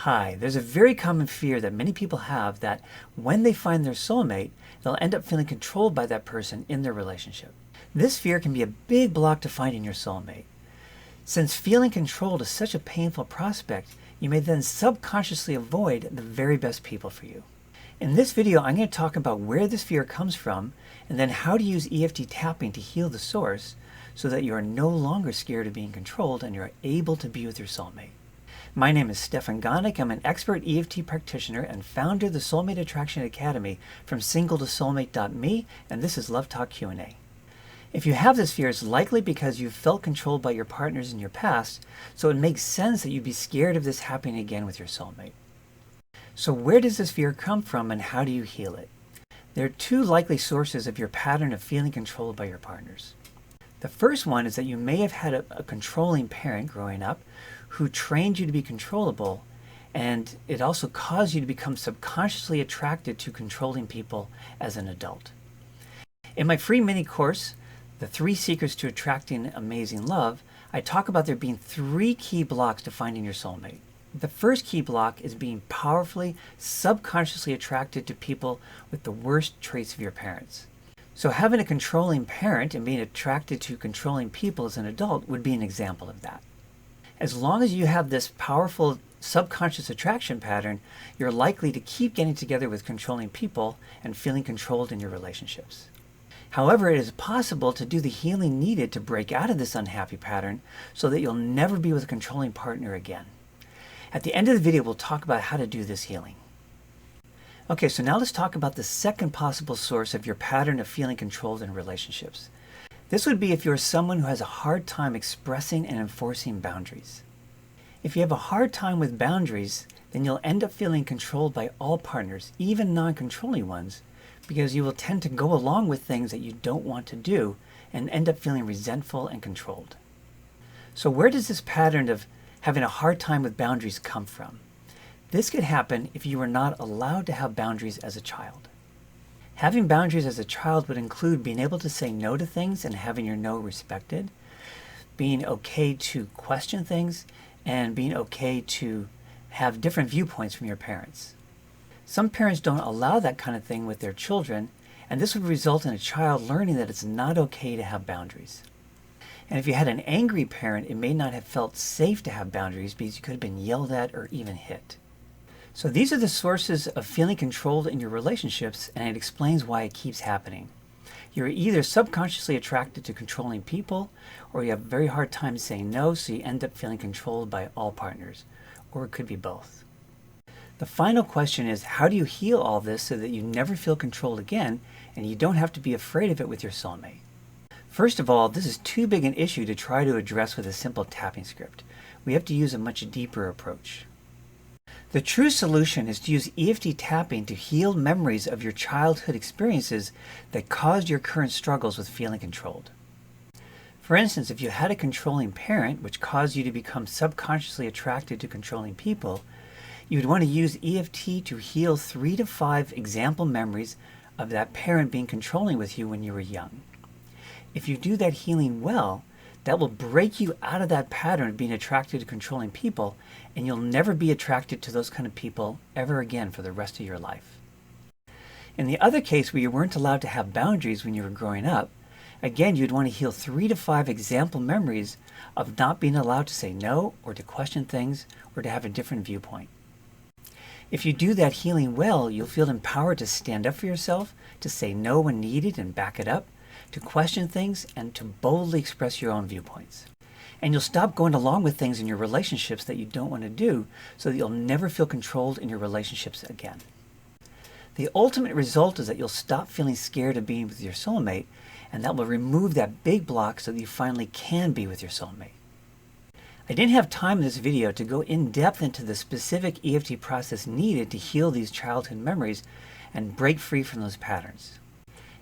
Hi, there's a very common fear that many people have that when they find their soulmate, they'll end up feeling controlled by that person in their relationship. This fear can be a big block to finding your soulmate. Since feeling controlled is such a painful prospect, you may then subconsciously avoid the very best people for you. In this video, I'm going to talk about where this fear comes from and then how to use EFT tapping to heal the source so that you are no longer scared of being controlled and you're able to be with your soulmate. My name is Stefan Gonik. I'm an expert EFT practitioner and founder of the Soulmate Attraction Academy from singletosoulmate.me, and this is Love Talk Q&A. If you have this fear, it's likely because you've felt controlled by your partners in your past, so it makes sense that you'd be scared of this happening again with your soulmate. So where does this fear come from and how do you heal it? There are two likely sources of your pattern of feeling controlled by your partners. The first one is that you may have had a controlling parent growing up who trained you to be controllable, and it also caused you to become subconsciously attracted to controlling people as an adult. In my free mini course, The 3 Secrets to Attracting Amazing Love, I talk about there being 3 key blocks to finding your soulmate. The first key block is being powerfully, subconsciously attracted to people with the worst traits of your parents. So having a controlling parent and being attracted to controlling people as an adult would be an example of that. As long as you have this powerful subconscious attraction pattern, you're likely to keep getting together with controlling people and feeling controlled in your relationships. However, it is possible to do the healing needed to break out of this unhappy pattern so that you'll never be with a controlling partner again. At the end of the video, we'll talk about how to do this healing. Okay, so now let's talk about the second possible source of your pattern of feeling controlled in relationships. This would be if you're someone who has a hard time expressing and enforcing boundaries. If you have a hard time with boundaries, then you'll end up feeling controlled by all partners, even non-controlling ones, because you will tend to go along with things that you don't want to do and end up feeling resentful and controlled. So where does this pattern of having a hard time with boundaries come from? This could happen if you were not allowed to have boundaries as a child. Having boundaries as a child would include being able to say no to things and having your no respected, being okay to question things, and being okay to have different viewpoints from your parents. Some parents don't allow that kind of thing with their children, and this would result in a child learning that it's not okay to have boundaries. And if you had an angry parent, it may not have felt safe to have boundaries because you could have been yelled at or even hit. So these are the sources of feeling controlled in your relationships, and it explains why it keeps happening. You're either subconsciously attracted to controlling people, or you have a very hard time saying no, so you end up feeling controlled by all partners, or it could be both. The final question is, how do you heal all this so that you never feel controlled again, and you don't have to be afraid of it with your soulmate? First of all, this is too big an issue to try to address with a simple tapping script. We have to use a much deeper approach. The true solution is to use EFT tapping to heal memories of your childhood experiences that caused your current struggles with feeling controlled. For instance, if you had a controlling parent which caused you to become subconsciously attracted to controlling people, you would want to use EFT to heal 3 to 5 example memories of that parent being controlling with you when you were young. If you do that healing well, that will break you out of that pattern of being attracted to controlling people, and you'll never be attracted to those kind of people ever again for the rest of your life. In the other case where you weren't allowed to have boundaries when you were growing up, again, you'd want to heal 3 to 5 example memories of not being allowed to say no or to question things or to have a different viewpoint. If you do that healing well, you'll feel empowered to stand up for yourself, to say no when needed and back it up, to question things, and to boldly express your own viewpoints. And you'll stop going along with things in your relationships that you don't want to do so that you'll never feel controlled in your relationships again. The ultimate result is that you'll stop feeling scared of being with your soulmate, and that will remove that big block so that you finally can be with your soulmate. I didn't have time in this video to go in depth into the specific EFT process needed to heal these childhood memories and break free from those patterns.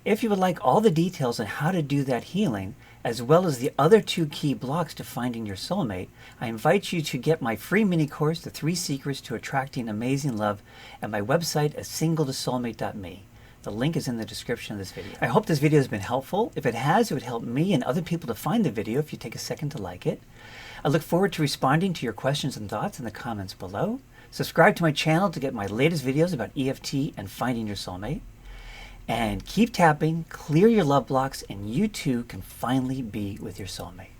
If you would like all the details on how to do that healing, as well as the other 2 key blocks to finding your soulmate, I invite you to get my free mini course, The 3 Secrets to Attracting Amazing Love, at my website at singletosoulmate.me. The link is in the description of this video. I hope this video has been helpful. If it has, it would help me and other people to find the video if you take a second to like it. I look forward to responding to your questions and thoughts in the comments below. Subscribe to my channel to get my latest videos about EFT and finding your soulmate. And keep tapping, clear your love blocks, and you too can finally be with your soulmate.